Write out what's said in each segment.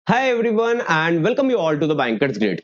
Hi everyone and welcome you all to the bankers grid.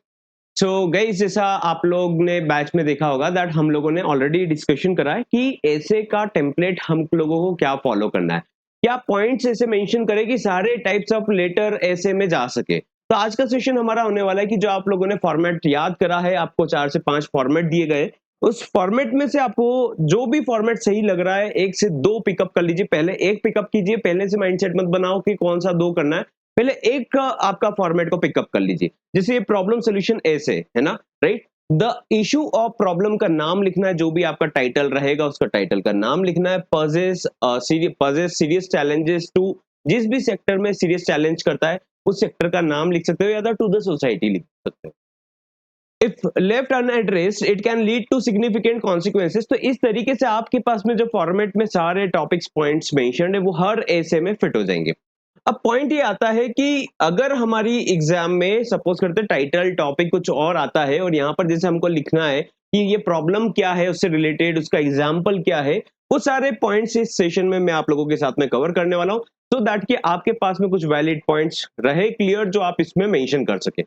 So guys, जैसा आप लोग ने बैच में देखा होगा दैट हम लोगों ने ऑलरेडी डिस्कशन करा है कि ऐसे का टेम्पलेट हम लोगों को क्या फॉलो करना है, क्या पॉइंट्स ऐसे मेंशन करें कि सारे टाइप्स ऑफ लेटर ऐसे में जा सके। तो आज का सेशन हमारा होने वाला है कि जो आप लोगों ने फॉर्मेट याद करा है, आपको 4 से 5 फॉर्मेट दिए गए, उस फॉर्मेट में से आपको जो भी फॉर्मेट सही लग रहा है 1 से 2 पिकअप कर लीजिए। पहले एक पिकअप कीजिए, पहले से माइंडसेट मत बनाओ कि कौन सा 2 करना है। पहले एक का आपका फॉर्मेट को पिकअप कर लीजिए। जैसे ये प्रॉब्लम सॉल्यूशन ऐसे है ना, right. The issue of problem का नाम लिखना है, जो भी आपका टाइटल रहेगा उसका टाइटल का नाम लिखना है। पजेस सीरियस चैलेंजेस टू, जिस भी सेक्टर में सीरियस चैलेंज करता है उस सेक्टर का नाम लिख सकते हो, या टू द सोसाइटी लिख सकते हो। If left unaddressed it can lead to significant consequences. तो इस तरीके से आपके पास में जो फॉर्मेट में सारे टॉपिक्स पॉइंट्स मेंशन्ड है वो हर ऐसे में फिट हो जाएंगे। अब पॉइंट ये आता है कि अगर हमारी एग्जाम में सपोज करते टाइटल टॉपिक कुछ और आता है और यहाँ पर जैसे हमको लिखना है कि ये प्रॉब्लम क्या है, उससे रिलेटेड उसका एग्जाम्पल क्या है, वो सारे पॉइंट्स इस सेशन में मैं आप लोगों के साथ में कवर करने वाला हूँ, सो दैट कि आपके पास में कुछ वैलिड पॉइंट्स रहे क्लियर जो आप इसमें मेंशन कर सके।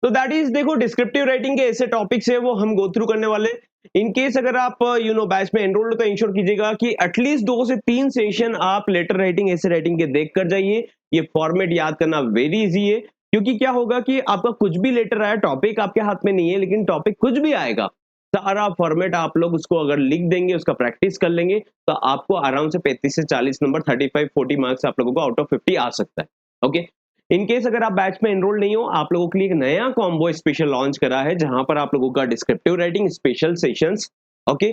तो दैट इज, देखो, डिस्क्रिप्टिव राइटिंग के ऐसे टॉपिक्स है वो हम गो थ्रू करने वाले। इन केस अगर आप बैच में एनरोल्ड हो तो इंश्योर कीजिएगा कि एटलीस्ट 2 से 3 सेशन आप लेटर राइटिंग ऐसे राइटिंग के देख कर जाइए। ये फॉर्मेट याद करना वेरी इजी है, क्योंकि क्या होगा कि आपका कुछ भी लेटर आया, टॉपिक आपके हाथ में नहीं है लेकिन टॉपिक कुछ भी आएगा, सारा फॉर्मेट आप लोग उसको अगर लिख देंगे, उसका प्रैक्टिस कर लेंगे, तो आपको आराम से 35 से 40 नंबर, 35-40 मार्क्स आप लोगों को आउट ऑफ 50 आ सकता है। ओके। इन केस अगर आप बैच में एनरोल नहीं हो, आप लोगों के लिए एक नया कॉम्बो स्पेशल लॉन्च करा है, जहां पर आप लोगों का descriptive writing special sessions, okay,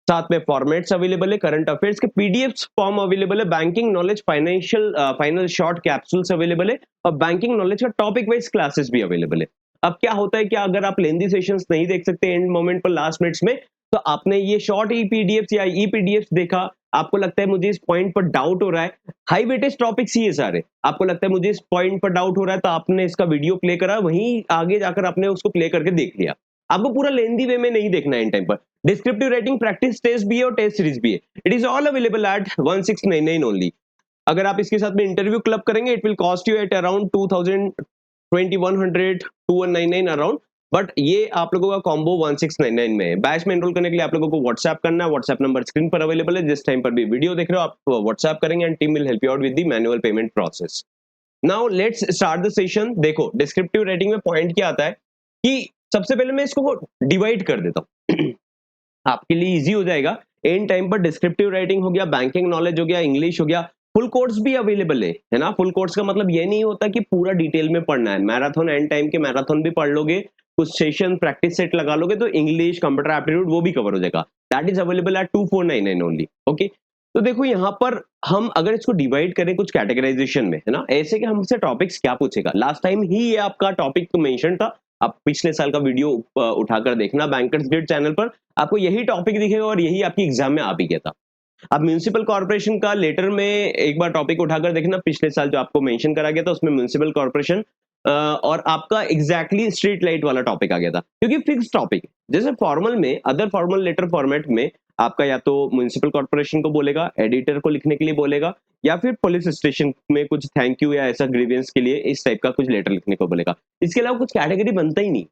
साथ में फॉर्मेट्स अवेलेबल है, करंट अफेयर्स के पीडीएफ फॉर्म अवेलेबल है, banking knowledge final short capsules available है, और बैंकिंग नॉलेज का टॉपिक वाइज क्लासेस भी अवेलेबल है। अब क्या होता है कि अगर आप लेंदी सेशंस नहीं देख सकते एंड मोमेंट पर, लास्ट मिनट्स में, तो आपने ये शॉर्ट ई पीडीएफ या ई पीडीएफ देखा, आपको लगता है मुझे इस पॉइंट पर डाउट हो रहा है, हाई वेटेज टॉपिक्स ही है सारे, आपको लगता है मुझे इस पॉइंट पर डाउट हो रहा है, तो आपने इसका वीडियो प्ले करा, वहीं आगे जाकर आपने उसको प्ले करके देख लिया। आपको पूरा लेंदी वे में नहीं देखना है इन टाइम पर। डिस्क्रिप्टिव राइटिंग प्रैक्टिस टेस्ट भी है और टेस्ट सीरीज भी है। It is all available at 1699 only. अगर आप इसके साथ में इंटरव्यू क्लब करेंगे, it will cost you at around 2100 2199 around. But ये आप लोगों का कॉम्बो 1699 में है। बैच में एनरोल करने के लिए आप लोगों को व्हाट्सएप करना है। व्हाट्सएप नंबर स्क्रीन पर अवेलेबल है, जिस टाइम पर भी वीडियो देख रहे हो आप व्हाट्सएप करेंगे and team will help you out with the manual payment process. Now let's start the session. देखो, डिस्क्रिप्टिव राइटिंग में पॉइंट क्या आता है कि सबसे पहले मैं इसको डिवाइड कर देता हूँ आपके लिए इजी हो जाएगा। एंड टाइम पर डिस्क्रिप्टिव राइटिंग हो गया, बैंकिंग नॉलेज हो गया, इंग्लिश हो गया, फुल कोर्स भी अवेलेबल है ना। फुल कोर्स का मतलब ये नहीं होता कि पूरा डिटेल में पढ़ना है। मैराथन, एंड टाइम के मैराथन भी पढ़ लोगे, कुछ सेशन प्रैक्टिस सेट लगा लोगे, तो इंग्लिश, कंप्यूटर एप्टीट्यूड वो भी कवर हो जाएगा। That is available at 2499 only. Okay. तो देखो यहाँ पर हम अगर इसको डिवाइड करें कुछ कैटेगराइजेशन में, है ना, ऐसे कि हमसे टॉपिक्स क्या पूछेगा। लास्ट टाइम ही ये आपका टॉपिक तो मेंशन था, आप पिछले साल का वीडियो उठाकर देखना बैंकर्स ग्रिड चैनल पर, आपको यही टॉपिक दिखेगा और यही आपकी एग्जाम में आ भी गया था। अब म्यूनिसिपल कॉर्पोरेशन का लेटर में एक बार टॉपिक उठाकर देखना, पिछले साल जो आपको मेंशन करा गया था उसमें म्यूनिसिपल कॉर्पोरेशन और आपका एग्जैक्टली स्ट्रीट लाइट वाला टॉपिक आ गया था, क्योंकि फिक्स टॉपिक। जैसे फॉर्मल में, अदर फॉर्मल लेटर फॉर्मेट में आपका या तो म्यूनिसिपल कॉर्पोरेशन को बोलेगा, एडिटर को लिखने के लिए बोलेगा, या फिर पुलिस स्टेशन में कुछ थैंक यू या ऐसा ग्रीवियंस के लिए इस टाइप का कुछ लेटर लिखने को बोलेगा। इसके अलावा कुछ कैटेगरी बनता ही नहीं,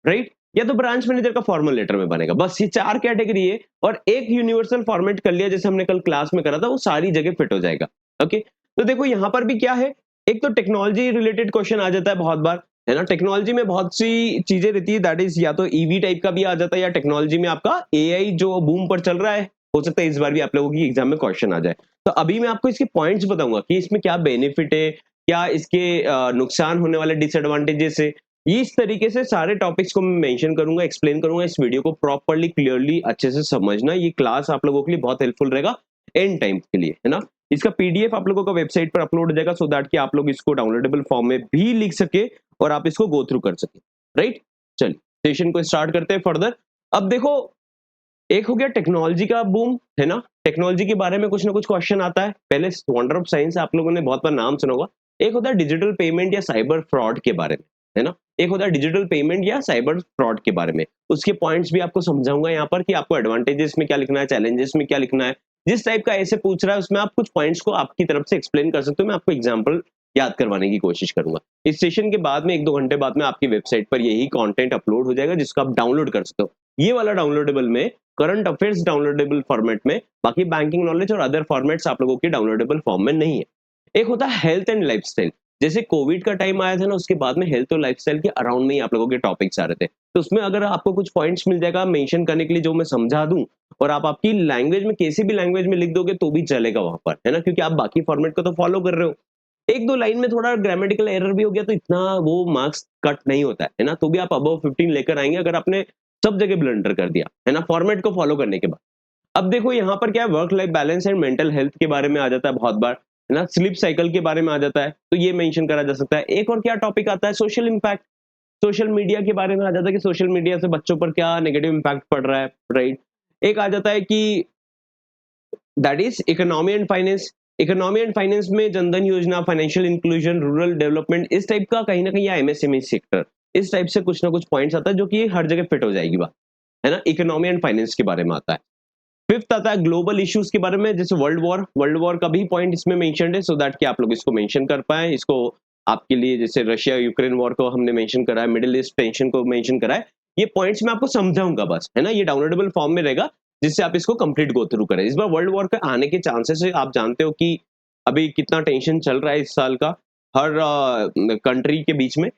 राइट। या तो ब्रांच मैनेजर का फॉर्मल लेटर में बनेगा, बस ये 4 कैटेगरी है। और एक यूनिवर्सल फॉर्मेट कर लिया जैसे हमने कल क्लास में करा था, वो सारी जगह फिट हो जाएगा। ओके। तो देखो यहाँ पर भी क्या है, एक तो टेक्नोलॉजी रिलेटेड क्वेश्चन आ जाता है बहुत बार, है ना। टेक्नोलॉजी में बहुत सी चीजें रहती है, दैट इज या तो ईवी टाइप का भी आ जाता है, या टेक्नोलॉजी में आपका एआई जो बूम पर चल रहा है, हो सकता है इस बार भी आप लोगों की एग्जाम में क्वेश्चन आ जाए। तो अभी मैं आपको इसके पॉइंट्स बताऊंगा कि इसमें क्या बेनिफिट है, क्या इसके नुकसान होने वाले डिसएडवांटेजेस है। इस तरीके से सारे टॉपिक्स को मैं मेंशन करूंगा, एक्सप्लेन करूंगा। इस वीडियो को प्रॉपर्ली, क्लियरली, अच्छे से समझना। ये क्लास आप लोगों के लिए बहुत हेल्पफुल रहेगा एंड टाइम के लिए, है ना। इसका पीडीएफ आप लोगों का वेबसाइट पर अपलोड हो जाएगा, सो दैट कि आप लोग इसको डाउनलोडेबल फॉर्म में भी लिख सके और आप इसको गो थ्रू कर सके, राइट। चलिए सेशन को स्टार्ट करते हैं फर्दर। अब देखो, एक हो गया टेक्नोलॉजी का बूम, है ना। टेक्नोलॉजी के बारे में कुछ ना कुछ क्वेश्चन आता है। पहले वंडर ऑफ साइंस आप लोगों ने बहुत बार नाम सुना होगा। एक होता है डिजिटल पेमेंट या साइबर फ्रॉड के बारे में, है ना। एक होता है डिजिटल पेमेंट या साइबर फ्रॉड के बारे में, उसके पॉइंट्स भी आपको समझाऊंगा यहाँ पर कि आपको एडवांटेजेस में क्या लिखना है, चैलेंजेस में क्या लिखना है। जिस टाइप का ऐसे पूछ रहा है उसमें आप कुछ पॉइंट्स को आपकी तरफ से एक्सप्लेन कर सकते हो। मैं आपको एग्जाम्पल याद करवाने की कोशिश करूंगा। इस सेशन के बाद में 1-2 घंटे बाद में आपकी वेबसाइट पर यही कंटेंट अपलोड हो जाएगा जिसको आप डाउनलोड कर सकते हो। ये वाला डाउनलोडेबल में करंट अफेयर्स डाउनलोडेबल फॉर्मेट में, बाकी बैंकिंग नॉलेज और अदर फॉर्मेट्स आप लोगों के डाउनलोडेबल फॉर्म में नहीं है। एक होता है हेल्थ एंड लाइफस्टाइल। जैसे कोविड का टाइम आया था ना, उसके बाद में हेल्थ और लाइफस्टाइल के अराउंड में ही आप लोगों के टॉपिक्स आ रहे थे। तो उसमें अगर आपको कुछ पॉइंट्स मिल जाएगा मेंशन करने के लिए जो मैं समझा दूं, और आप आपकी लैंग्वेज में किसी भी लैंग्वेज में लिख दोगे तो भी चलेगा वहां पर, है ना, क्योंकि आप बाकी फॉर्मेट को तो फॉलो कर रहे हो। एक दो लाइन में थोड़ा ग्रामेटिकल एरर भी हो गया तो इतना वो मार्क्स कट नहीं होता है ना, तो भी आप अबव 15 लेकर आएंगे अगर आपने सब जगह ब्लंडर कर दिया, है ना, फॉर्मेट को फॉलो करने के बाद। अब देखो यहाँ पर क्या है, work life balance and mental health के बारे में आ जाता है बहुत बार, है ना, स्लीप साइकिल के बारे में आ जाता है, तो ये मेंशन करा जा सकता है। एक और क्या टॉपिक आता है, सोशल इंपैक्ट। सोशल मीडिया के बारे में आ जाता है कि सोशल मीडिया से बच्चों पर क्या नेगेटिव इंपैक्ट पड़ रहा है, राइट। एक आ जाता है कि that is economy and finance. Economy and finance में जनधन योजना, फाइनेंशियल इंक्लूजन, रूरल डेवलपमेंट, इस टाइप का कहीं ना कहीं, या एमएसएमई सेक्टर, इस टाइप से कुछ ना कुछ पॉइंट्स आता है जो कि हर जगह फिट हो जाएगी बात, है ना। इकोनॉमी एंड फाइनेंस के बारे में आता है। फिफ्थ आता है ग्लोबल इश्यूज के बारे में, जैसे वर्ल्ड वॉर का भी पॉइंट इसमें मेंशन्ड है, सो दैट कि आप लोग इसको मेंशन कर पाए इसको। आपके लिए जैसे रशिया यूक्रेन वॉर को हमने मेंशन करा है, मिडिल ईस्ट टेंशन को मेंशन करा है। ये पॉइंट्स मैं आपको समझाऊंगा बस, है ना, ये डाउनलोडेबल फॉर्म में रहेगा जिससे आप इसको कंप्लीट गो थ्रू करें। इस बार वर्ल्ड वॉर के आने के चांसेस है, आप जानते हो कि अभी कितना टेंशन चल रहा है इस साल का हर कंट्री के बीच में।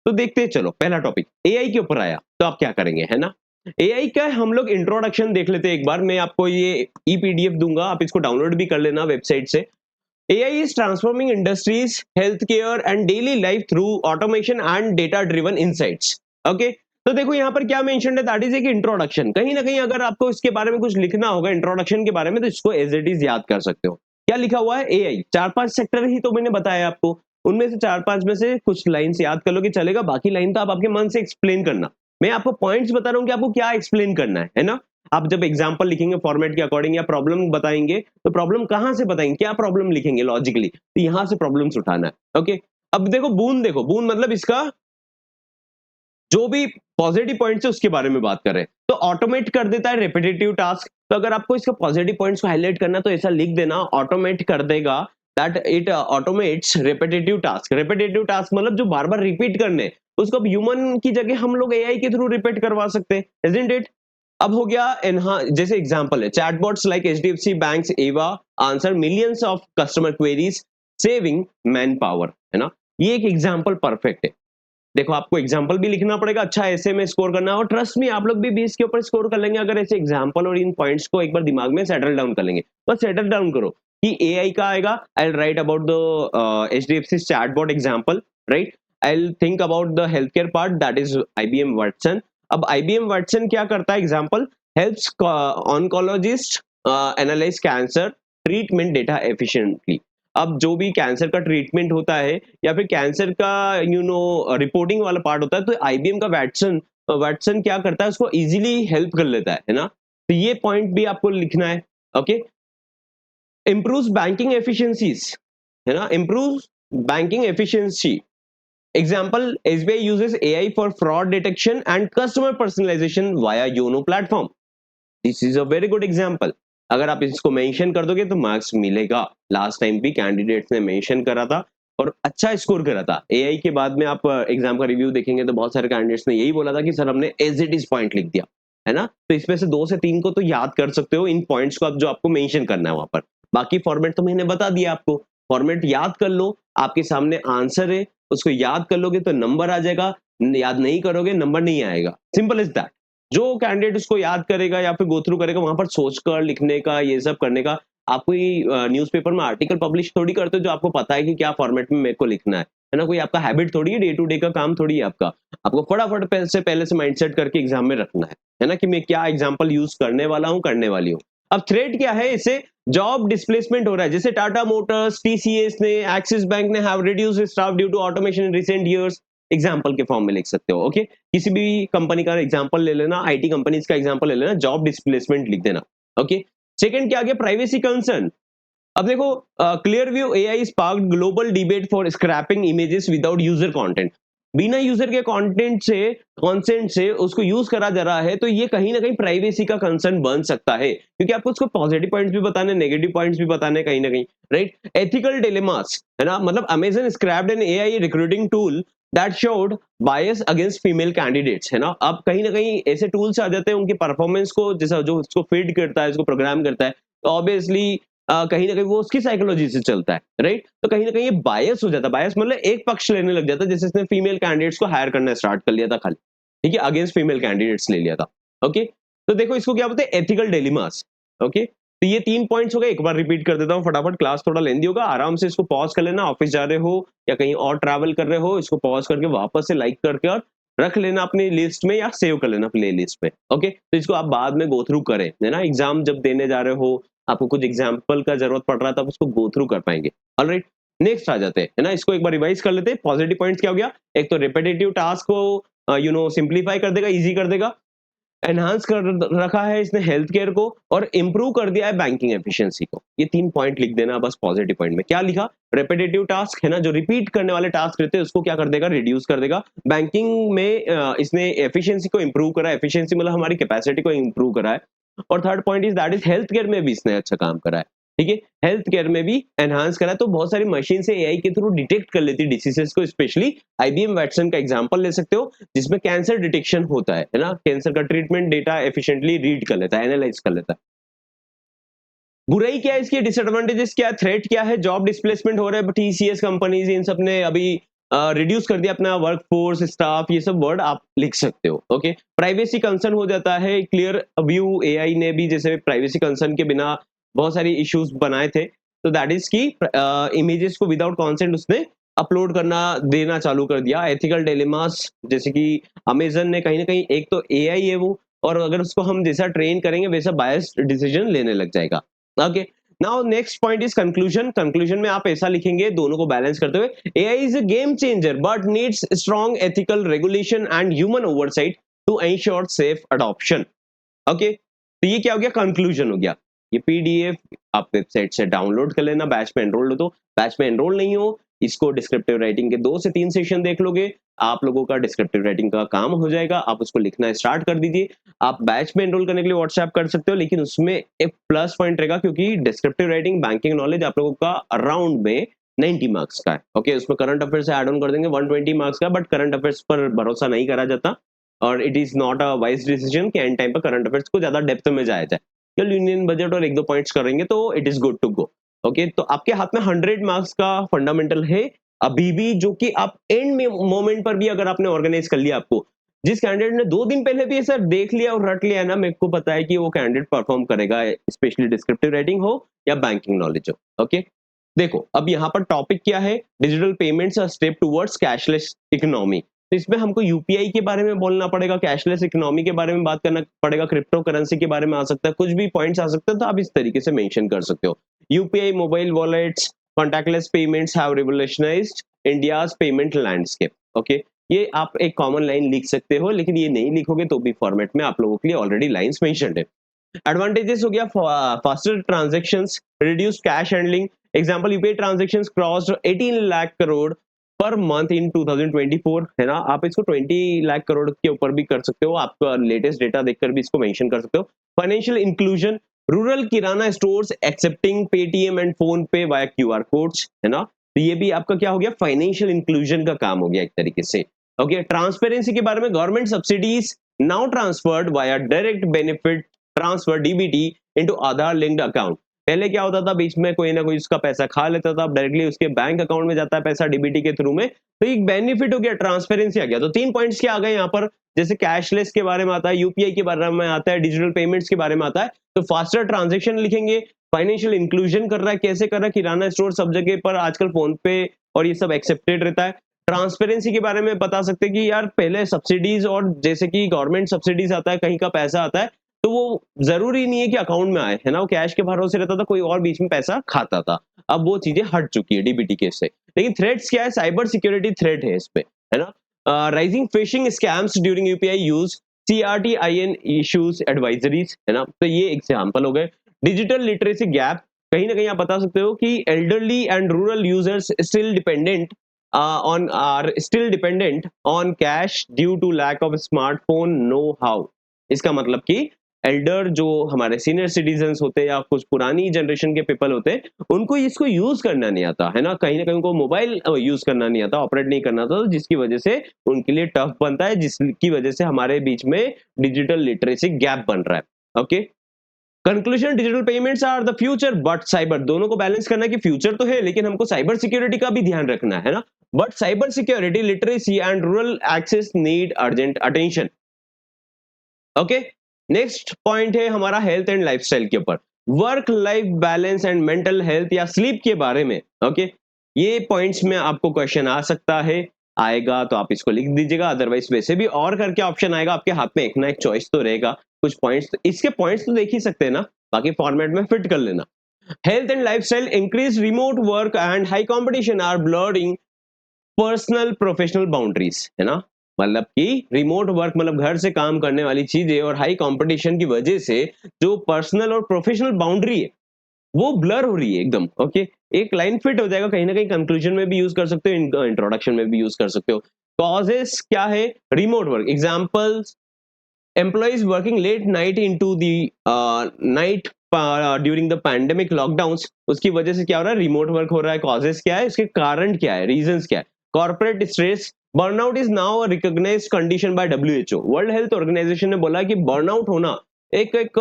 तो देखते हैं, चलो पहला टॉपिक एआई के ऊपर आया तो आप क्या करेंगे, है ना। एआई का हम लोग इंट्रोडक्शन देख लेते हैं एक बार। मैं आपको ये ई पीडीएफ दूंगा, आप इसको डाउनलोड भी कर लेना वेबसाइट से। AI is transforming industries, health care and daily life through automation and data driven insights. Okay, तो देखो यहाँ पर क्या मेंशन है, दैट इज एक इंट्रोडक्शन। कहीं ना कहीं अगर आपको इसके बारे में कुछ लिखना होगा इंट्रोडक्शन के बारे में, तो इसको एज इट इज याद कर सकते हो। क्या लिखा हुआ है, एआई, 4-5 सेक्टर ही तो मैंने बताया आपको, उनमें से 4-5 में से कुछ लाइन्स याद कर लोगे चलेगा, बाकी लाइन तो आप आपके मन से एक्सप्लेन करना। मैं आपको पॉइंट्स बता रहा हूँ कि आपको क्या एक्सप्लेन करना है ना। आप जब एग्जांपल लिखेंगे फॉर्मेट के अकॉर्डिंग या प्रॉब्लम बताएंगे, तो प्रॉब्लम कहां से बताएंगे, क्या प्रॉब्लम लिखेंगे लॉजिकली, तो यहां से प्रॉब्लम्स उठाना है। ओके, अब देखो बूंद मतलब इसका जो भी पॉजिटिव पॉइंट्स है उसके बारे में बात कर रहे हैं। तो ऑटोमेट कर देता है रिपीटेटिव टास्क। तो अगर आपको इसका पॉजिटिव पॉइंट्स को हाईलाइट करना है तो ऐसा लिख देना, ऑटोमेट कर देगा, that it automates repetitive task. Repetitive task मतलब जो बार बार रिपीट करने, उसको अब ह्यूमन की जगह हम लोग एआई के थ्रू रिपीट करवा सकते हैं, इजंट इट। अब हो गया जैसे एग्जांपल है, चैटबॉट्स लाइक एचडीएफसी बैंक्स एवा answer millions of customer queries saving man power, है ना। ये एक एग्जांपल परफेक्ट है। देखो आपको एग्जाम्पल भी लिखना पड़ेगा, अच्छा ऐसे में स्कोर करना, और ट्रस्ट में आप लोग भी 20 के ऊपर स्कोर कर लेंगे अगर ऐसे एग्जाम्पल और इन पॉइंट्स को एक बार दिमाग में सेटल डाउन कर लेंगे। बस सेटल डाउन करो कि एआई का आएगा, I will write about the HDFC chatbot example, right. I will think about the health care part, that is IBM Watson. अब आईबीएम वाटसन क्या करता है, example, helps oncologist analyse cancer treatment data efficiently. अब जो भी cancer का treatment होता है या फिर कैंसर का रिपोर्टिंग वाला पार्ट होता है, तो आईबीएम का वैटसन वैटसन क्या करता है, उसको इजीली हेल्प कर लेता है ना। तो ये पॉइंट भी आपको लिखना है। ओके, इम्प्रूव बैंकिंग एफिशिएंसीज, है ना, improve banking efficiency. Example, SBI uses AI for fraud detection and customer personalisation via YONO platform. This is a very good example. अगर आप इसको मेंशन कर दोगे तो मार्क्स मिलेगा। लास्ट टाइम भी कैंडिडेट्स ने मेंशन करा था और अच्छा स्कोर करा था। एआई के बाद में आप एग्जाम का रिव्यू देखेंगे तो बहुत सारे कैंडिडेट्स ने यही बोला था कि सर हमने एज इट इज पॉइंट लिख दिया, है ना। तो इसमें से 2 से 3 को तो याद कर सकते हो, इन पॉइंट्स को आप जो आपको मेंशन करना है वहां पर। बाकी फॉर्मेट तो मैंने बता दिया आपको, फॉर्मेट याद कर लो, आपके सामने आंसर है, उसको याद कर लोगे तो नंबर आ जाएगा, याद नहीं करोगे नंबर नहीं आएगा, सिंपल इज दैट। जो कैंडिडेट उसको याद करेगा या फिर गो थ्रू करेगा, वहां पर सोचकर लिखने का, ये सब करने का। आप कोई न्यूज़पेपर में आर्टिकल पब्लिश थोड़ी करते हो जो आपको पता है कि क्या फॉर्मेट में मेरे को लिखना है ना। कोई आपका हैबिट थोड़ी है, डे टू डे का काम थोड़ी है आपका। आपको फटाफट पहले से माइंडसेट करके एग्जाम में रखना है ना, कि मैं क्या एग्जाम्पल यूज करने वाला हूँ, करने वाली हूँ। अब थ्रेड क्या है, इससे जॉब डिस्प्लेसमेंट हो रहा है। जैसे टाटा मोटर्स, टीसीएस ने, एक्सिस बैंक ने have reduced staff due to automation in recent years. Example के फॉर्म में लिख सकते हो। ओके, किसी भी कंपनी का एग्जांपल ले लेना, आईटी कंपनीज का एग्जांपल ले लेना, जॉब डिस्प्लेसमेंट लिख देना। ओके, सेकंड क्या आ गया, प्राइवेसी कंसर्न। अब देखो, Clearview AI sparked global debate for scraping images without user content. बिना यूजर के कंसेंट से उसको यूज करा जा रहा है, तो ये कहीं ना कहीं प्राइवेसी का कंसर्न बन सकता है, क्योंकि आपको उसको पॉजिटिव पॉइंट्स भी बताने, नेगेटिव पॉइंट्स भी बताने कहीं ना कहीं, राइट। एथिकल डिलेमास है ना, मतलब Amazon scrapped an AI recruiting tool that showed bias against female candidates, है ना। अब कहीं ना कहीं ऐसे टूल्स आ जाते हैं उनकी परफॉर्मेंस को, जैसा जो उसको फीड करता है, उसको प्रोग्राम करता है, तो ऑब्वियसली कहीं ना कहीं वो उसकी साइकोलॉजी से चलता है, राइट। तो कहीं ना कहीं ये बायस हो जाता है, बायस मतलब एक पक्ष लेने लग जाता है, जैसे इसने फीमेल कैंडिडेट्स को हायर करना स्टार्ट कर लिया था खाली, ठीक है, अगेंस्ट फीमेल कैंडिडेट्स ले लिया था। ओके, तो देखो इसको क्या बोलते हैं, एथिकल डिलेमास। ओके, तो ये 3 पॉइंट्स हो गए, एक बार रिपीट कर देता हूँ फटाफट, क्लास थोड़ा लेंदी होगा, आराम से इसको पॉज कर लेना, ऑफिस जा रहे हो या कहीं और ट्रैवल कर रहे हो, इसको पॉज करके वापस से लाइक करके और रख लेना अपनी लिस्ट में या सेव कर लेना प्ले लिस्ट में। ओके, तो इसको आप बाद में गो थ्रू करें, है ना, एग्जाम जब देने जा रहे हो, आपको कुछ एग्जाम्पल का जरूरत पड़ रहा है, तो आप उसको गो थ्रू कर पाएंगे। ऑलराइट, नेक्स्ट आ जाते हैं, है ना, इसको एक बार रिवाइज कर लेते हैं। पॉजिटिव पॉइंट्स क्या हो गया, एक तो रिपीटेटिव टास्क को सिंप्लीफाई कर देगा, इजी कर देगा, एनहांस कर रखा है इसने हेल्थ केयर को, और इंप्रूव कर दिया है बैंकिंग एफिशिएंसी को। ये 3 पॉइंट लिख देना बस पॉजिटिव पॉइंट में। क्या लिखा, रिपीटेटिव टास्क है ना, जो रिपीट करने वाले टास्क रहते हैं उसको क्या कर देगा, रिड्यूस कर देगा। बैंकिंग में इसने एफिशिएंसी को इंप्रूव करा, एफिशिएंसी मतलब हमारी कैपेसिटी को इंप्रूव करा है। और third point is that is health care में भी इसने अच्छा काम करा है, ठीक है, हेल्थ केयर में भी एनहांस करा है। तो बहुत सारी मशीन से एआई के थ्रू डिटेक्ट कर लेती है डिसीजेस को, स्पेशली आईबीएम वैटसन का एग्जांपल ले सकते हो, जिसमें कैंसर डिटेक्शन होता है ना, कैंसर का ट्रीटमेंट डेटा एफिशिएंटली रीड कर लेता है, एनालाइज कर लेता है। बुराई क्या है इसकी, डिसएडवांटेजेस क्या है, थ्रेट क्या है, जॉब डिस्प्लेसमेंट हो रहा है, टीसीएस कंपनीज इन सब ने अभी रिड्यूस कर दिया अपना वर्क फोर्स, स्टाफ, ये सब वर्ड आप लिख सकते हो। ओके, प्राइवेसी कंसर्न हो जाता है, क्लियर व्यू एआई ने भी जैसे प्राइवेसी कंसर्न के बिना बहुत सारी इश्यूज बनाए थे, तो दैट इज की इमेजेस को विदाउट कंसेंट उसने अपलोड करना देना चालू कर दिया। एथिकल डिलेमास, जैसे कि अमेजन ने कहीं ना कहीं, एक तो एआई है वो, और अगर उसको हम जैसा ट्रेन करेंगे वैसा बायस डिसीजन लेने लग जाएगा। Okay, now next point is conclusion. Conclusion में आप ऐसा लिखेंगे दोनों को बैलेंस करते हुए, AI is a game changer but needs strong ethical regulation and human oversight to ensure safe adoption. Okay, तो ये क्या हो गया, कंक्लूजन हो गया। ये पीडीएफ आप वेबसाइट से डाउनलोड कर लेना, बैच में एनरोल हो तो, बैच में एनरोल नहीं हो, इसको डिस्क्रिप्टिव राइटिंग के 2 से 3 सेशन देख लोगे, आप लोगों का डिस्क्रिप्टिव राइटिंग का काम हो जाएगा, आप उसको लिखना स्टार्ट कर दीजिए। आप बैच में एनरोल करने के लिए व्हाट्सएप कर सकते हो, लेकिन उसमें एक प्लस पॉइंट रहेगा, क्योंकि डिस्क्रिप्टिव राइटिंग बैंकिंग नॉलेज आप लोगों का अराउंड में 90 मार्क्स का है। ओके, उसमें करंट अफेयर से ऐड ऑन कर देंगे 120 मार्क्स का, बट करंट अफेयर्स पर भरोसा नहीं करा जाता, और it is not a wise decision कि एंड टाइम पर करंट अफेयर्स को ज्यादा डेप्थ में जाया जाए। चलो यूनियन बजट और 1-2 पॉइंट्स करेंगे तो it is good to go. Okay, तो आपके हाथ में 100 मार्क्स का फंडामेंटल है अभी भी, जो कि आप एंड में मोमेंट पर भी अगर आपने ऑर्गेनाइज कर लिया, आपको जिस कैंडिडेट ने 2 दिन पहले भी ये सर देख लिया और रट लिया ना, मेरे को पता है कि वो कैंडिडेट परफॉर्म करेगा, स्पेशली डिस्क्रिप्टिव राइटिंग हो या बैंकिंग नॉलेज हो। ओके, देखो अब यहाँ पर टॉपिक क्या है, digital payments a step towards cashless economy. तो इसमें हमको यूपीआई के बारे में बोलना पड़ेगा, कैशलेस इकोनॉमी के बारे में बात करना पड़ेगा, क्रिप्टो करेंसी के बारे में आ सकता है, कुछ भी पॉइंट्स आ सकते हैं, तो आप इस तरीके से मेंशन कर सकते हो। UPI, mobile wallets, contactless payments have revolutionised India's payment landscape. Okay, ये आप एक कॉमन लाइन लिख सकते हो, लेकिन ये नहीं लिखोगे तो भी फॉर्मेट में आप लोगों के लिए ऑलरेडी लाइंस मेंशन्ड है। एडवांटेजेस हो गया, faster transactions, reduce cash handling, example UPI transactions crossed 18 lakh crore per month in 2024, है ना। आप इसको 20 लाख करोड़ के ऊपर भी कर सकते हो, आपका लेटेस्ट डेटा देखकर भी इसको मेंशन कर सकते हो। Financial inclusion, rural kirana stores accepting Paytm and phone पे वाया क्यूआर कोड्स, है ना। तो ये भी आपका क्या हो गया, फाइनेंशियल इंक्लूजन का काम हो गया एक तरीके से। ओके, ट्रांसपेरेंसी के बारे में, government subsidies now transferred via direct benefit transfer DBT into Aadhaar linked account. पहले क्या होता था, बीच में कोई ना कोई उसका पैसा खा लेता था, डायरेक्टली उसके बैंक अकाउंट में जाता है पैसा डीबीटी के थ्रू में, तो एक बेनिफिट हो गया, ट्रांसपेरेंसी आ गया। तो 3 पॉइंट्स क्या आ गए यहाँ पर, जैसे कैशलेस के बारे में आता है, यूपीआई के बारे में आता है, डिजिटल पेमेंट्स के बारे में आता है, तो फास्टर ट्रांजेक्शन लिखेंगे, फाइनेंशियल इंक्लूजन कर रहा है, कैसे कर रहा है, किराना स्टोर सब जगह पर आजकल फोन पे और ये सब एक्सेप्टेड रहता है। ट्रांसपेरेंसी के बारे में बता सकते हैं कि यार पहले सब्सिडीज, और जैसे कि गवर्नमेंट सब्सिडीज आता है, कहीं का पैसा आता है, तो वो जरूरी नहीं है कि अकाउंट में आए, है ना, वो कैश के भरोसे रहता था, कोई और बीच में पैसा खाता था। अब वो चीजें हट चुकी है डीबीटी केस से। लेकिन थ्रेट्स क्या है, साइबर सिक्योरिटी थ्रेट है इस पे, है ना। Rising phishing scams during UPI use, CERTIN issues advisories, है ना। तो ये एग्जांपल हो गए। डिजिटल लिटरेसी गैप, कहीं ना कहीं आप बता सकते हो कि elderly and rural users still dependent on are still dependent on cash due to lack of smartphone know how। इसका मतलब कि एल्डर जो हमारे सीनियर सिटीजन्स होते हैं या कुछ पुरानी जनरेशन के पीपल होते हैं, उनको इसको यूज करना नहीं आता है ना, कहीं ना कहीं उनको मोबाइल यूज करना नहीं आता, ऑपरेट नहीं करना आता, जिसकी वजह से उनके लिए टफ बनता है, जिसकी वजह से हमारे बीच में डिजिटल लिटरेसी गैप बन रहा है। Okay, conclusion, digital payments are the future but cyber, दोनों को बैलेंस करना है कि फ्यूचर तो है लेकिन हमको साइबर सिक्योरिटी का भी ध्यान रखना है ना, but cyber security, literacy and rural access need urgent attention. Okay, next point है हमारा हेल्थ एंड लाइफस्टाइल के ऊपर, work life balance and mental health या स्लीप के बारे में। ओके, ये पॉइंट्स में आपको क्वेश्चन आ सकता है, आएगा तो आप इसको लिख दीजिएगा, अदरवाइज वैसे भी और करके ऑप्शन आएगा, आपके हाथ में एक ना एक चॉइस तो रहेगा। कुछ पॉइंट्स इसके पॉइंट्स तो देख ही सकते हैं ना, बाकी फॉर्मेट में फिट कर लेना। Health and lifestyle, increase remote work and high competition are blurring personal professional boundaries, है ना, मतलब कि रिमोट वर्क मतलब घर से काम करने वाली चीजें और हाई कंपटीशन की वजह से जो पर्सनल और प्रोफेशनल बाउंड्री है वो ब्लर हो रही है एकदम। ओके, एक लाइन फिट हो जाएगा, कहीं ना कहीं कंक्लूजन में भी यूज कर सकते हो, इंट्रोडक्शन में भी यूज कर सकते हो। कॉजेस क्या है, remote work examples, employees working late night into the night during the pandemic lockdown, उसकी वजह से क्या हो रहा है, रिमोट वर्क हो रहा है। कॉजेस क्या है, इसके कारण क्या है, रीजंस क्या है। Corporate stress, burnout is now a recognised condition by WHO, world health organisation ने बोला कि बर्नआउट होना एक एक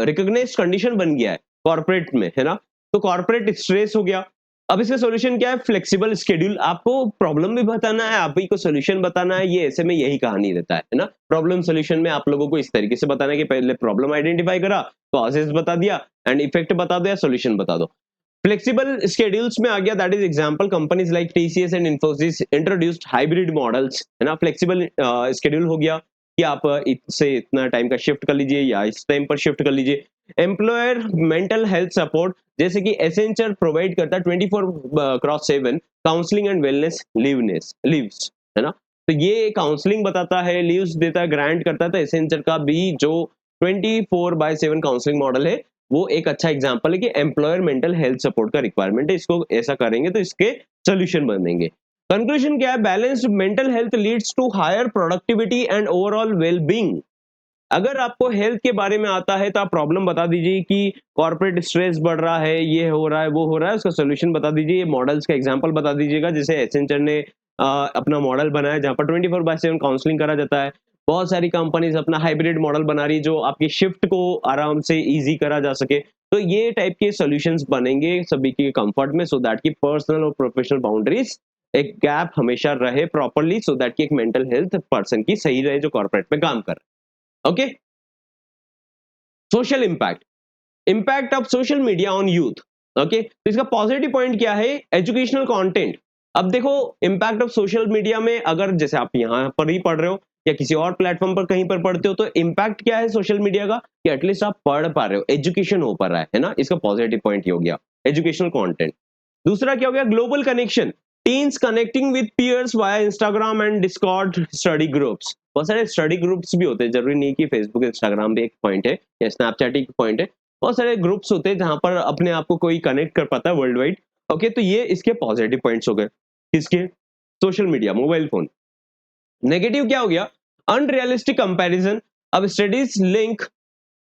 रिकॉग्नाइज्ड कंडीशन बन गया है कॉर्पोरेट में, है ना। तो कॉर्पोरेट स्ट्रेस हो गया। अब इसका सॉल्यूशन क्या है, फ्लेक्सिबल स्केड्यूल, आपको प्रॉब्लम भी बताना है, आप ही को सॉल्यूशन बताना है, ये ऐसे में यही कहानी रहता है ना। प्रॉब्लम सॉल्यूशन में आप लोगों को इस तरीके से बताना है कि पहले प्रॉब्लम आइडेंटिफाई करा, कॉजेस बता दिया एंड इफेक्ट बता दिया, सॉल्यूशन बता दो। फ्लेक्सिबल स्केड्यूल्स में आ गया, that is example companies like TCS and Infosys introduced hybrid models, है ना। फ्लेक्सिबल स्केड्यूल हो गया कि आप इससे इतना टाइम का शिफ्ट कर लीजिए या इस टाइम पर शिफ्ट कर लीजिए। एम्प्लॉयर मेंटल हेल्थ सपोर्ट, जैसे कि एसेंचर प्रोवाइड करता है 24/7 काउंसलिंग एंड वेलनेस लीव्स, है ना। तो ये काउंसलिंग बताता है, लीव्स देता है, ग्रांट करता है। तो एसेंचर का भी जो 24/7 काउंसलिंग मॉडल है वो एक अच्छा एग्जांपल है कि एम्प्लॉयर मेंटल हेल्थ सपोर्ट का रिक्वायरमेंट है, इसको ऐसा करेंगे तो इसके सोल्यूशन बनेंगे। कंक्लूजन क्या है, balanced mental health leads to higher productivity and overall well being. अगर आपको हेल्थ के बारे में आता है तो आप प्रॉब्लम बता दीजिए कि कॉर्पोरेट स्ट्रेस बढ़ रहा है, ये हो रहा है, वो हो रहा है, उसका सोल्यूशन बता दीजिए, मॉडल्स का एग्जांपल बता दीजिएगा। जैसे एसेंचर ने अपना मॉडल बनाया जहां पर 24/7 काउंसलिंग करा जाता है। बहुत सारी कंपनीज अपना हाइब्रिड मॉडल बना रही है जो आपकी शिफ्ट को आराम से इजी करा जा सके। तो ये टाइप के सॉल्यूशंस बनेंगे सभी के कंफर्ट में, सो दैट की पर्सनल और प्रोफेशनल बाउंड्रीज एक गैप हमेशा रहे प्रॉपरली, सो दैट की एक मेंटल हेल्थ पर्सन की सही रहे जो कॉर्पोरेट में काम कर रहे हैं। Okay, social impact, impact of social media on youth. Okay, तो इसका पॉजिटिव पॉइंट क्या है, एजुकेशनल कंटेंट। अब देखो इम्पैक्ट ऑफ सोशल मीडिया में, अगर जैसे आप यहाँ पर ही पढ़ रहे हो या किसी और प्लेटफॉर्म पर कहीं पर पढ़ते हो, तो इम्पैक्ट क्या है सोशल मीडिया का, कि एटलीस्ट आप पढ़ पा रहे हो, एजुकेशन हो पा रहा है ना। इसका पॉजिटिव पॉइंट ये हो गया, एजुकेशनल कंटेंट। दूसरा क्या हो गया, global connection, teens connecting with peers via Instagram and Discord study groups. बहुत सारे स्टडी ग्रुप्स भी होते हैं, जरूरी नहीं कि फेसबुक इंस्टाग्राम भी एक पॉइंट है या स्नैपचैट एक पॉइंट है। बहुत सारे ग्रुप्स होते हैं जहां पर अपने आप को कोई कनेक्ट कर पाता है वर्ल्ड वाइड। ओके, तो ये इसके पॉजिटिव पॉइंट्स हो गए किसके, social media, mobile phone. Negative क्या हो गया, अनरियलिस्टिक कंपैरिजन। अब studies link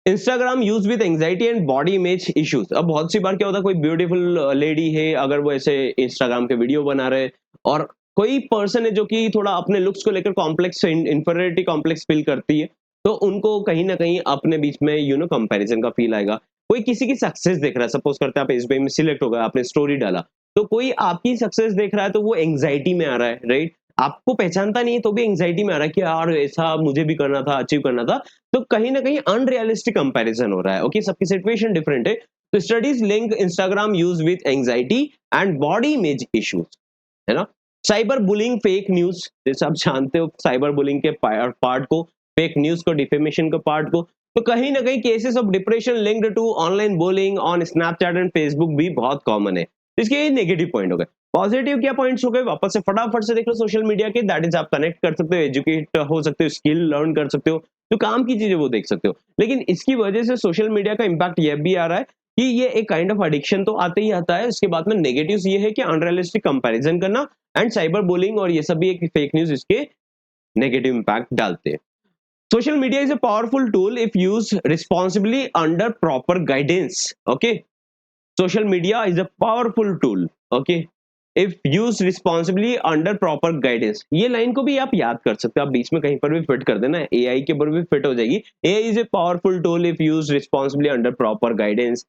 Instagram use with anxiety and body image issues. अब बहुत सी बार क्या होता है, कोई ब्यूटीफुल लेडी है, अगर वो ऐसे इंस्टाग्राम के वीडियो बना रहे और कोई पर्सन है जो कि थोड़ा अपने लुक्स को लेकर कॉम्प्लेक्स, इंफीरियरिटी कॉम्प्लेक्स फील करती है, तो उनको कहीं ना कहीं अपने बीच में कंपैरिजन का फील आएगा। कोई किसी की सक्सेस देख रहा है, सपोज करते हैं आप एसबीआई में सिलेक्ट हो गए, आपने स्टोरी डाला, तो कोई आपकी सक्सेस देख रहा है तो वो एंग्जाइटी में आ रहा है, राइट। आपको पहचानता नहीं है तो भी एंग्जाइटी में आ रहा है कि यार ऐसा मुझे भी करना था, अचीव करना था। तो कहीं ना कहीं अनरियलिस्टिक कंपैरिजन हो रहा है। ओके, सबकी सिचुएशन डिफरेंट है। तो studies link Instagram use with anxiety and body image issues, है ना। साइबर बुलिंग, फेक न्यूज, जैसे आप जानते हो साइबर बुलिंग के पार्ट को, फेक न्यूज को, डिफेमेशन के पार्ट को। तो कहीं ना कहीं cases of depression linked to online bullying on Snapchat and Facebook भी बहुत कॉमन है। इसके नेगेटिव पॉइंट हो गए। पॉजिटिव क्या पॉइंट्स हो गए, वापस से फटाफट से देख लो सोशल मीडिया के, दैट इज आप कनेक्ट कर सकते हो, एजुकेट हो सकते हो, स्किल लर्न कर सकते हो, जो काम की चीजें वो देख सकते हो। लेकिन इसकी वजह से सोशल मीडिया का इम्पैक्ट यह भी आ रहा है कि ये एक काइंड ऑफ एडिक्शन तो आते ही आता है। इसके बाद में नेगेटिव्स ये है कि अनरियलिस्टिक कंपैरिजन करना, एंड साइबर बुलिंग और ये सब भी एक फेक न्यूज इसके नेगेटिव इम्पैक्ट डालते हैं। Social media is a powerful tool if used responsibly under proper guidance. Okay, social media is a powerful tool. Okay, if used responsibly under proper guidance. ये line को भी आप याद कर सकते हो, आप बीच में कहीं पर भी फिट कर देना, AI के ऊपर भी फिट हो जाएगी। AI is a powerful tool if used responsibly under proper guidance.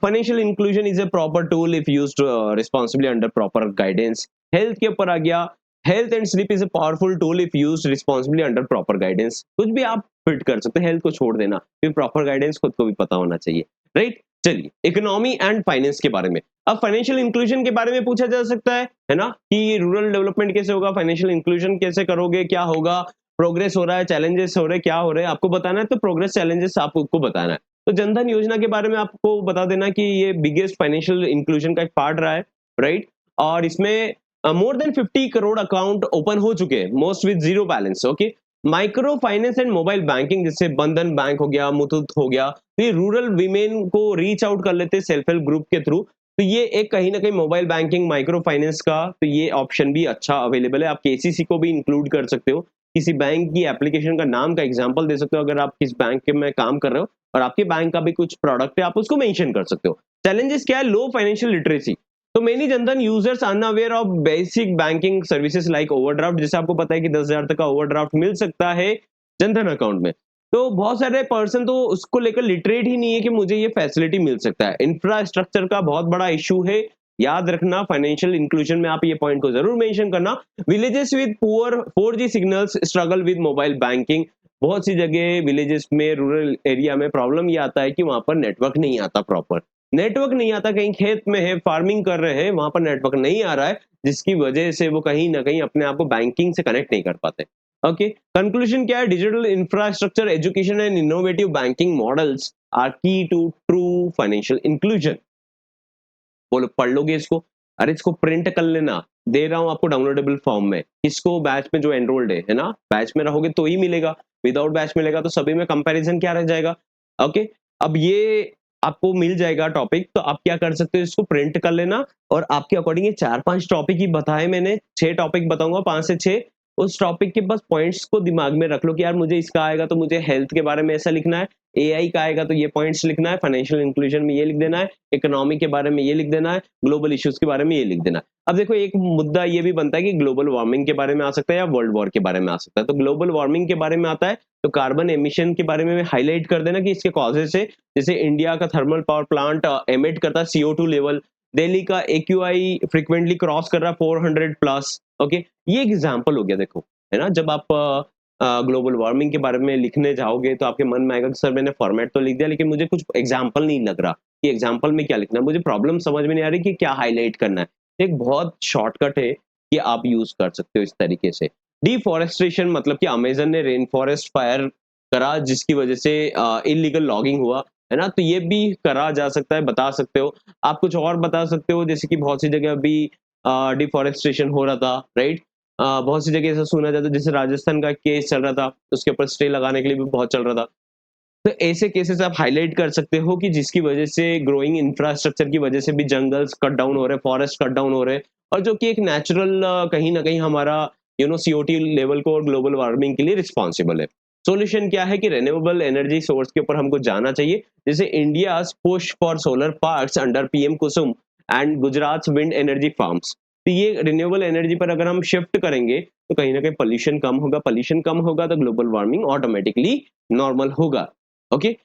Financial inclusion is a proper tool if used responsibly under proper guidance. Health के ऊपर आ गया, health and sleep is a powerful tool if used responsibly under proper guidance. कुछ भी आप fit कर सकते हैं, health को छोड़ देना, फिर प्रॉपर गाइडेंस खुद को भी पता होना चाहिए, राइट। चलिए, इकोनॉमी एंड फाइनेंस के बारे में। अब फाइनेंशियल इंक्लूजन के बारे में पूछा जा सकता है ना, कि रूरल डेवलपमेंट कैसे होगा, फाइनेंशियल इंक्लूजन कैसे करोगे, क्या होगा, प्रोग्रेस हो रहा है, चैलेंजेस हो रहे हैं, क्या हो रहे हैं, आपको बताना है। तो प्रोग्रेस चैलेंजेस आपको बताना है। तो जनधन योजना के बारे में आपको बता देना कि ये बिगेस्ट फाइनेंशियल इंक्लूजन का एक पार्ट रहा है, राइट। और इसमें more than 50 crore account open हो चुके हैं, most with zero balance. Okay, micro finance and mobile banking, जैसे बंधन बैंक हो गया, मुथूट हो गया, तो ये रूरल वीमेन को रीच आउट कर लेते हैं सेल्फ हेल्प ग्रुप के थ्रू। तो ये एक कहीं ना कहीं मोबाइल बैंकिंग, माइक्रो फाइनेंस का तो ये ऑप्शन भी अच्छा अवेलेबल है। आप केसीसी को भी इंक्लूड कर सकते हो, किसी बैंक की एप्लीकेशन का नाम का एग्जांपल दे सकते हो, अगर आप किस बैंक में काम कर रहे हो और आपके बैंक का भी कुछ प्रोडक्ट है, आप उसको मेंशन कर सकते हो। चैलेंजेस क्या है, लो फाइनेंशियल लिटरेसी। तो many Jan Dhan users unaware of basic banking services like overdraft, जैसे आपको पता है कि 10,000 तक का ओवरड्राफ्ट मिल सकता है जनधन अकाउंट में। तो बहुत सारे पर्सन तो उसको लेकर लिटरेट ही नहीं है कि मुझे ये फैसिलिटी मिल सकता है। इंफ्रास्ट्रक्चर का बहुत बड़ा इशू है, याद रखना। फाइनेंशियल इंक्लूजन में आप ये पॉइंट को जरूर मेंशन करना। Villages with poor 4G signals struggle with mobile banking. बहुत सी जगह विलेजेस में, रूरल एरिया में प्रॉब्लम ये आता है कि वहां पर नेटवर्क नहीं आता, प्रॉपर नेटवर्क नहीं आता। कहीं खेत में है, फार्मिंग कर रहे हैं, वहां पर नेटवर्क नहीं आ रहा है, जिसकी वजह से वो कहीं ना कहीं अपने आप को बैंकिंग से कनेक्ट नहीं कर पाते। ओके, कंक्लूजन क्या है, digital infrastructure, education and innovative banking models are key to true financial inclusion. बोलो, पढ़ लोगे इसको? अरे इसको प्रिंट कर लेना, दे रहा हूं आपको डाउनलोडेबल फॉर्म में। किसको? बैच में जो एनरोल्ड है ना, बैच में रहोगे तो ही मिलेगा, विदाउट बैच मिलेगा तो सभी में कंपैरिजन क्या रह जाएगा। ओके, अब ये आपको मिल जाएगा टॉपिक, तो आप क्या कर सकते हो, इसको प्रिंट कर लेना और आपके अकॉर्डिंग ये 4-5 टॉपिक ही बताए मैंने, 6 टॉपिक बताऊंगा, 5 से 6। उस टॉपिक के बस पॉइंट्स को दिमाग में रख लो कि यार मुझे इसका आएगा तो मुझे हेल्थ के बारे में ऐसा लिखना है, एआई का आएगा तो ये पॉइंट्स लिखना है, फाइनेंशियल इंक्लूजन में ये लिख देना है, इकोनॉमी के बारे में ये लिख देना है, ग्लोबल इश्यूज के बारे में ये लिख देना है। अब देखो, एक मुद्दा ये भी बनता है कि ग्लोबल वार्मिंग के बारे में आ सकता है या वर्ल्ड वॉर के बारे में आ सकता है। तो ग्लोबल वार्मिंग के बारे में आता है तो कार्बन एमिशन के बारे में हाईलाइट कर देना कि इसके कॉजेस है। जैसे इंडिया का थर्मल पावर प्लांट एमिट करता है CO2 लेवल, दिल्ली का AQI फ्रिक्वेंटली क्रॉस कर रहा है 400 प्लस। ओके, ये एग्जाम्पल हो गया। देखो, है ना, जब आप ग्लोबल वार्मिंग के बारे में लिखने जाओगे तो आपके मन में आएगा कि सर मैंने फॉर्मेट तो लिख दिया, लेकिन मुझे कुछ एग्जाम्पल नहीं लग रहा कि एग्जाम्पल में क्या लिखना है, मुझे प्रॉब्लम समझ में नहीं आ रही कि क्या हाईलाइट करना है। एक बहुत शॉर्टकट है कि आप यूज कर सकते हो इस तरीके से। डिफॉरेस्टेशन मतलब कि अमेजन ने रेन फॉरेस्ट फायर करा, जिसकी वजह से इलीगल लॉगिंग हुआ, है ना, तो ये भी करा जा सकता है, बता सकते हो। आप कुछ और बता सकते हो, जैसे कि बहुत सी जगह अभी डिफॉरेस्टेशन हो रहा था, राइट। बहुत सी जगह ऐसा सुना जाता है, जैसे राजस्थान का केस चल रहा था, उसके ऊपर स्टे लगाने के लिए भी बहुत चल रहा था। तो ऐसे केसेस आप हाईलाइट कर सकते हो कि जिसकी वजह से ग्रोइंग इंफ्रास्ट्रक्चर की वजह से भी जंगल्स कट डाउन हो रहे हैं, फॉरेस्ट कट डाउन हो रहे हैं, और जो कि एक नेचुरल कहीं ना कहीं हमारा CO2 लेवल को और ग्लोबल वार्मिंग के लिए रिस्पॉन्सिबल है। सॉल्यूशन क्या है कि रिन्यूएबल एनर्जी सोर्स के ऊपर हमको जाना चाहिए, जैसे India push for solar parks under PM Kusum and Gujarat wind energy farms. तो ये रिन्यूएबल एनर्जी पर अगर हम शिफ्ट करेंगे तो कहीं ना कहीं पोल्यूशन कम होगा, पोल्यूशन कम होगा तो ग्लोबल वार्मिंग ऑटोमेटिकली नॉर्मल होगा। ओके,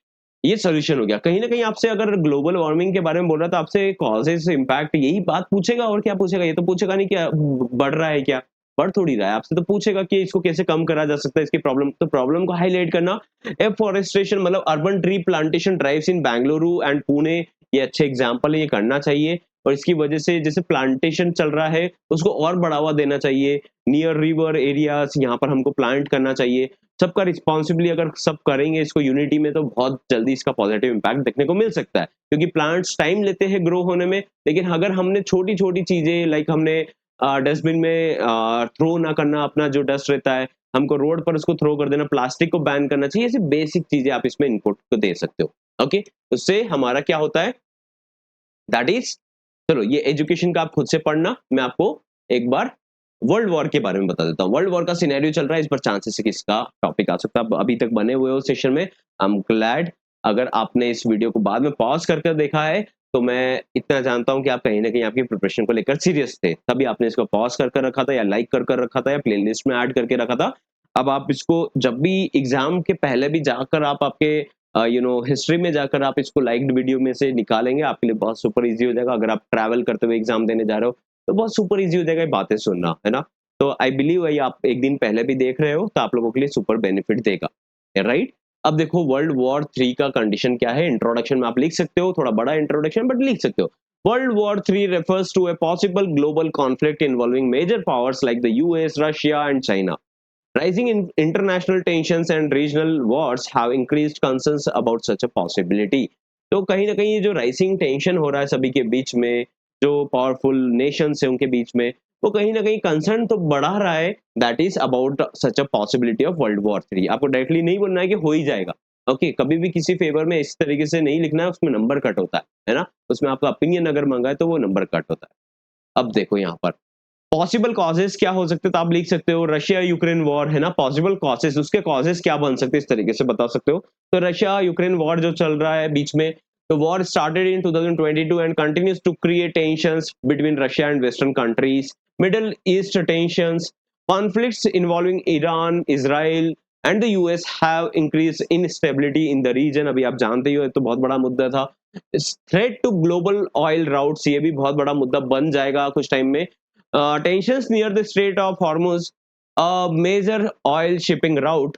ये सॉल्यूशन हो गया। कहीं ना कहीं आपसे अगर ग्लोबल वार्मिंग के बारे में बोल रहा था, आपसे कॉजेस इम्पैक्ट यही बात पूछेगा, और क्या पूछेगा? ये तो पूछेगा नहीं क्या बढ़ रहा है, क्या बढ़ थोड़ी रहा है, आपसे तो पूछेगा कि इसको कैसे कम करा जा सकता है, इसकी प्रॉब्लम, तो प्रॉब्लम को हाईलाइट करना। एफॉरेस्टेशन मतलब urban tree plantation drives in Bengaluru and Pune, ये अच्छे एग्जांपल है, ये करना चाहिए। और इसकी वजह से जैसे प्लांटेशन चल रहा है उसको और बढ़ावा देना चाहिए, नियर रिवर एरियाज यहाँ पर हमको प्लांट करना चाहिए। सबका रिस्पॉन्सिबली अगर सब करेंगे इसको यूनिटी में, तो बहुत जल्दी इसका पॉजिटिव इम्पैक्ट देखने को मिल सकता है, क्योंकि प्लांट्स टाइम लेते हैं ग्रो होने में। लेकिन अगर हमने छोटी छोटी चीजें, लाइक हमने डस्टबिन में थ्रो ना करना अपना जो डस्ट रहता है, हमको रोड पर उसको थ्रो कर देना, प्लास्टिक को बैन करना चाहिए, ऐसी बेसिक चीजें आप इसमें इनपुट को दे सकते हो। ओके, उससे हमारा क्या होता है, दैट इज, चलो ये एजुकेशन का आप खुद से पढ़ना, मैं आपको एक बार वर्ल्ड वॉर के बारे में बता देता हूँ। वर्ल्ड वॉर का सिनेरियो चल रहा है, इस पर चांसेस है कि इसका टॉपिक आ सकता है। अब अभी तक बने हुए हो सेशन में, आई एम ग्लैड। अगर आपने इस वीडियो को बाद में पॉज़ कर देखा है, तो मैं इतना जानता हूँ कि आप कहीं न कहीं आपकी प्रिपरेशन को लेकर सीरियस थे। तभी आपने इसको पॉज़ कर रखा था या लाइक कर रखा था या प्लेलिस्ट में ऐड करके रखा था। अब आप इसको जब भी एग्ज़ाम के पहले भी जाकर आप आपके हिस्ट्री में जाकर आप इसको लाइक्ड वीडियो में से निकालेंगे, आपके लिए बहुत सुपर ईज़ी हो जाएगा। अगर आप ट्रैवल करते हुए एग्ज़ाम देने जा रहे हो, तो बहुत सुपर ईज़ी हो जाएगा ये बातें सुनना, है ना? तो आई बिलीव ये आप एक दिन पहले भी देख रहे हो, तो आप लोगों के लिए सुपर बेनिफिट देगा, राइट? अब देखो वर्ल्ड वॉर 3 का कंडीशन क्या है, इंट्रोडक्शन में आप लिख सकते हो, थोड़ा बड़ा इंट्रोडक्शन बट लिख सकते हो। World war 3 refers to a possible global conflict involving major powers like the US, Russia and China. Rising international tensions and regional wars have increased concerns about such a possibility. तो कहीं ना कहीं ये जो rising tension हो रहा है सभी के बीच में, जो पावरफुल नेशंस है उनके बीच में, वो कहीं ना कहीं कंसर्न तो बढ़ा रहा है, that is about such a possibility of world war 3। आपको डायरेक्टली नहीं बोलना है कि हो ही जाएगा। ओके कभी भी किसी फेवर में इस तरीके से नहीं लिखना है, उसमें नंबर कट होता है ना? उसमें आपका ओपिनियन अगर मांगा है तो वो नंबर कट होता है। अब देखो यहाँ पर पॉसिबल कॉजेस क्या हो सकते हैं, तो आप लिख सकते हो रशिया यूक्रेन वॉर, है ना? पॉसिबल कॉजेस, उसके कॉजेस क्या बन सकते हैं, इस तरीके से बता सकते हो। तो रशिया यूक्रेन वॉर जो चल रहा है बीच में, तो war started in 2022 and continues to create tensions between Russia and western countries, Middle East tensions, conflicts involving Iran, Israel and the US have increase instability in the region. अभी आप जानते ही हो, ये तो बहुत बड़ा मुद्दा था। Threat to global oil routes, ये भी बहुत बड़ा मुद्दा बन जाएगा कुछ टाइम में। Tensions near the Strait of Hormuz, a major oil shipping route,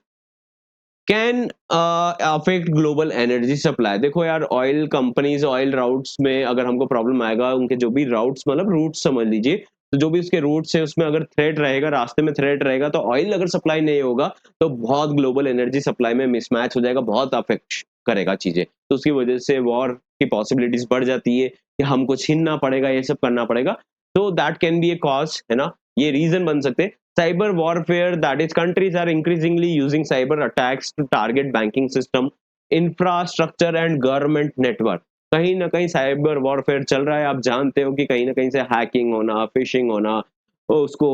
can affect global energy supply. देखो यार, ऑयल कंपनीज ऑयल राउट्स में अगर हमको प्रॉब्लम आएगा, उनके जो भी राउट्स मतलब रूट्स समझ लीजिए, तो जो भी उसके रूट्स है उसमें अगर थ्रेट रहेगा, रास्ते में थ्रेट रहेगा, तो ऑयल अगर सप्लाई नहीं होगा तो बहुत ग्लोबल एनर्जी सप्लाई में मिसमैच हो जाएगा, बहुत अफेक्ट करेगा चीजें। तो उसकी वजह से वॉर की पॉसिबिलिटीज बढ़ जाती है कि हमको छीनना पड़ेगा, ये सब करना पड़ेगा। तो that can be A cause, है ना? ये रीजन बन सकते हैं। Cyber warfare, that is countries are increasingly using cyber attacks to target banking system, infrastructure and government network। कहीं ना कहीं साइबर वॉरफेयर चल रहा है। आप जानते हो कि कहीं ना कहीं से हैकिंग होना, फिशिंग होना, उसको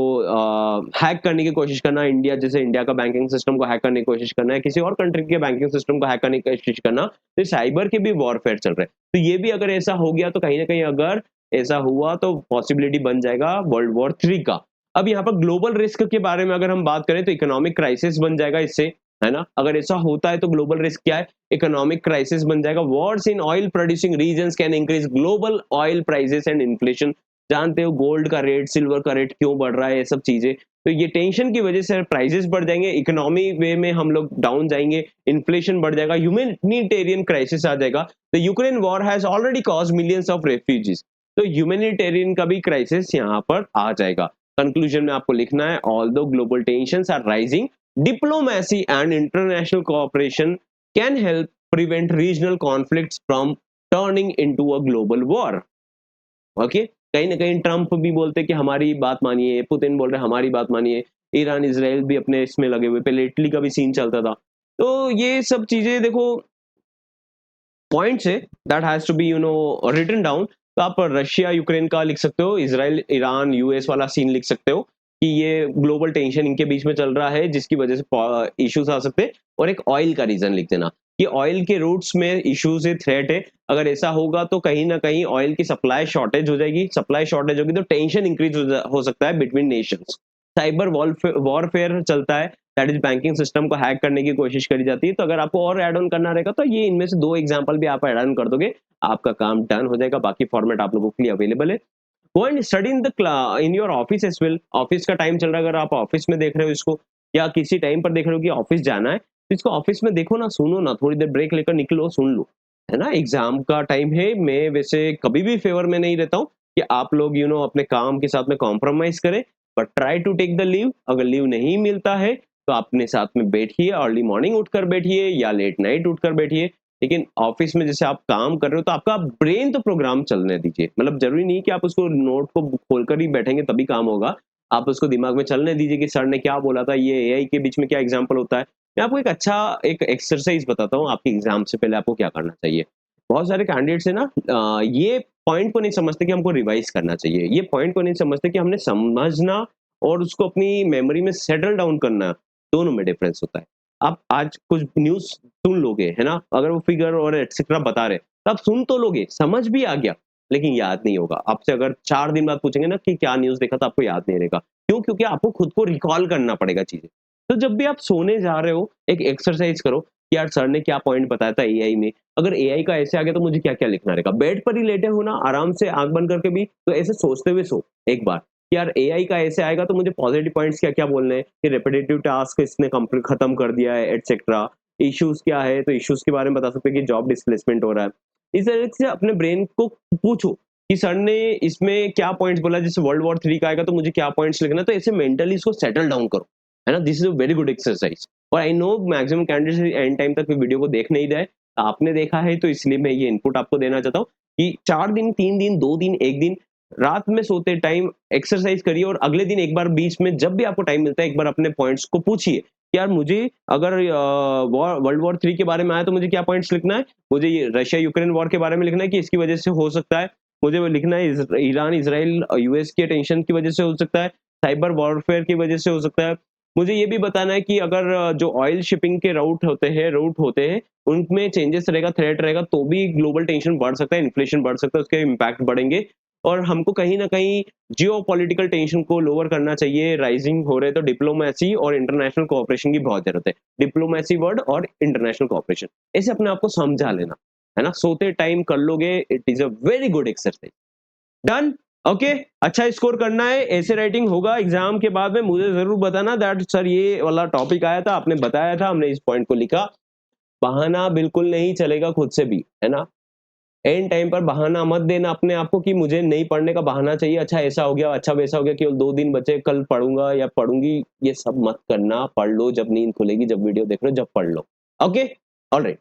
हैक करने की कोशिश करना, इंडिया जैसे इंडिया का बैंकिंग सिस्टम को हैक करने की कोशिश करना है, किसी और कंट्री के बैंकिंग सिस्टम को हैक करने की कोशिश करना, तो साइबर के भी वॉरफेयर चल रहे हैं। तो ये भी अगर ऐसा हो गया, तो कहीं ना कहीं अगर ऐसा हुआ तो पॉसिबिलिटी बन जाएगा वर्ल्ड वॉर 3 का। अब यहाँ पर ग्लोबल रिस्क के बारे में अगर हम बात करें, तो इकोनॉमिक क्राइसिस बन जाएगा इससे, है ना? अगर ऐसा होता है तो ग्लोबल रिस्क क्या है? इकोनॉमिक क्राइसिस बन जाएगा। Wars in oil producing regions can increase global oil prices and inflation. जानते हो गोल्ड का रेट, सिल्वर का रेट क्यों बढ़ रहा है, ये सब चीजें। तो ये टेंशन की वजह से प्राइसेस बढ़ जाएंगे, इकोनॉमी वे में हम लोग डाउन जाएंगे, इन्फ्लेशन बढ़ जाएगा, ह्यूमैनिटेरियन क्राइसिस आ जाएगा। The Ukraine war has already cause millions of refugees. तो ह्यूमैनिटेरियन का भी क्राइसिस यहाँ पर आ जाएगा। कंक्लूजन में आपको लिखना है, although global tensions are rising, diplomacy and international cooperation can help prevent regional conflicts from turning into a global war. Okay, कहीं ना कहीं ट्रम्प भी बोलते हैं कि हमारी बात मानिए, पुतिन बोल रहे हैं हमारी बात मानिए, ईरान इजराइल भी अपने इसमें लगे हुए, पहले इटली का भी सीन चलता था। तो ये सब चीजें देखो पॉइंट्स है that has to be written down. तो आप रशिया यूक्रेन का लिख सकते हो, इजराइल ईरान यूएस वाला सीन लिख सकते हो कि ये ग्लोबल टेंशन इनके बीच में चल रहा है, जिसकी वजह से इश्यूज आ सकते हैं। और एक ऑयल का रीजन लिख देना कि ऑयल के रूट्स में इश्यूज है, थ्रेट है। अगर ऐसा होगा तो कहीं ना कहीं ऑयल की सप्लाई शॉर्टेज हो जाएगी, सप्लाई शॉर्टेज होगी तो टेंशन इंक्रीज हो सकता है बिटवीन नेशंस। साइबर वॉरफेयर चलता है, दैट इज बैंकिंग सिस्टम को हैक करने की कोशिश करी जाती है। तो अगर आपको और ऐड ऑन करना रहेगा तो ये इनमें से 2 एग्जांपल भी आप ऐड ऑन कर दोगे, आपका काम डन हो जाएगा। बाकी फॉर्मेट आप लोगों के लिए अवेलेबल है। Go and study in your office as well. Office का टाइम चल रहा है, अगर आप ऑफिस में देख रहे हो इसको, या किसी टाइम पर देख रहे हो कि ऑफिस जाना है, तो इसको ऑफिस में देखो ना, सुनो ना, थोड़ी देर ब्रेक लेकर निकलो, सुन लो, है ना? एग्जाम का टाइम है। मैं वैसे कभी भी फेवर में नहीं रहता हूँ कि आप लोग अपने काम के साथ में कॉम्प्रोमाइज करें, but try to take the leave. अगर लीव नहीं मिलता है तो अपने साथ में बैठिए, अर्ली मॉर्निंग उठकर बैठिए या लेट नाइट उठकर बैठिए। लेकिन ऑफिस में जैसे आप काम कर रहे हो, तो आपका ब्रेन तो प्रोग्राम चलने दीजिए। मतलब जरूरी नहीं कि आप उसको नोट को खोलकर ही बैठेंगे तभी काम होगा। आप उसको दिमाग में चलने दीजिए कि सर ने क्या बोला था, ये एआई के बीच में क्या एग्जाम्पल होता है। मैं आपको एक अच्छा एक एक्सरसाइज बताता हूँ, आपके एग्जाम से पहले आपको क्या करना चाहिए। बहुत सारे कैंडिडेट्स है ना, ये पॉइंट को नहीं समझते कि हमको रिवाइज करना चाहिए, ये पॉइंट को नहीं समझते कि हमने समझना और उसको अपनी मेमोरी में सेटल डाउन करना, दोनों में डिफरेंस होता है। आप आज कुछ न्यूज़ सुन लोगे, है ना? अगर वो फिगर और एटसेट्रा बता रहे, तो आप सुन तो लोगे, समझ भी आ गया, लेकिन याद नहीं होगा। आपसे अगर 4 दिन बाद पूछेंगे ना कि क्या न्यूज़ देखा था, आपको याद नहीं रहेगा। क्यों? क्योंकि आपको खुद को रिकॉल करना पड़ेगा चीज़ें। तो जब भी आप सोने जा रहे हो, एक एक्सरसाइज़ करो कि यार सर ने क्या पॉइंट बताया था एआई में, अगर एआई का ऐसे आ गया तो मुझे क्या-क्या लिखना रहेगा। बेड पर ही लेटे हो ना, आराम से आँख बंद करके भी, तो ऐसे सोचते हुए सो एक बार कि यार एआई का ऐसे आएगा तो मुझे पॉजिटिव पॉइंट्स क्या-क्या बोलने हैं, कि रिपिटिटिव टास्क इसने कंप्लीट खत्म कर दिया है एटसेट्रा। इश्यूज़ क्या है, तो इश्यूज़ के बारे में बता सकते हैं कि जॉब डिस्प्लेसमेंट हो रहा है। इस तरह से अपने ब्रेन को पूछो कि सर ने इसमें क्या पॉइंट्स बोला, जैसे वर्ल्ड वॉर 3 का आएगा तो मुझे क्या पॉइंट्स लिखना है, तो ऐसे मेंटली इसको सेटल डाउन करो, है ना? This is a very good exercise. और I know maximum candidates end time तक वीडियो को देख नहीं रहे। आपने देखा है तो इसलिए मैं ये इनपुट आपको देना चाहता हूँ कि 4 दिन, 3 दिन, 2 दिन, 1 दिन रात में सोते टाइम एक्सरसाइज करिए और अगले दिन एक बार बीच में जब भी आपको टाइम मिलता है एक बार अपने पॉइंट्स को पूछिए कि यार मुझे अगर वर्ल्ड वॉर 3 के बारे में आया तो मुझे क्या पॉइंट्स लिखना है? मुझे ये रशिया यूक्रेन वॉर के बारे में लिखना है कि इसकी वजह से हो सकता है। मुझे वो लिखना है ईरान, इज़राइल, यूएस के टेंशन की वजह से हो सकता है, साइबर वॉरफेयर की वजह से हो सकता है। मुझे ये भी बताना है कि अगर जो ऑयल शिपिंग के रूट होते हैं, उनमें चेंजेस रहेगा, थ्रेट रहेगा, तो भी ग्लोबल टेंशन बढ़ सकता है, इन्फ्लेशन बढ़ सकता है, उसके इम्पैक्ट बढ़ेंगे और हमको कहीं न कहीं जियोपॉलिटिकल टेंशन को लोअर करना चाहिए, राइजिंग हो रहे तो डिप्लोमेसी और इंटरनेशनल कोऑपरेशन की बहुत ज़रूरत है। डिप्लोमेसी वर्ड और इंटरनेशनल कोऑपरेशन, ऐसे अपने आप को समझा लेना, है ना? सोते टाइम कर लोगे, it is a very good exercise. Done? Okay, अच्छा स्कोर करना है, ऐसे राइटिंग होगा एग्ज़ाम के बाद में मुझे ज़रूर बताना दैट सर ये वाला टॉपिक आया था, आपने बताया था, हमने इस पॉइंट को लिखा। बहाना बिल्कुल नहीं चलेगा खुद से भी, है ना? एंड टाइम पर बहाना मत देना अपने आप को कि मुझे नहीं पढ़ने का बहाना चाहिए, अच्छा ऐसा हो गया, अच्छा वैसा हो गया, केवल 2 दिन बचे, कल पढ़ूँगा या पढ़ूँगी, ये सब मत करना, पढ़ लो जब नींद खुलेगी, जब वीडियो देख रहे हो, जब पढ़ लो। ओके? ऑलराइट।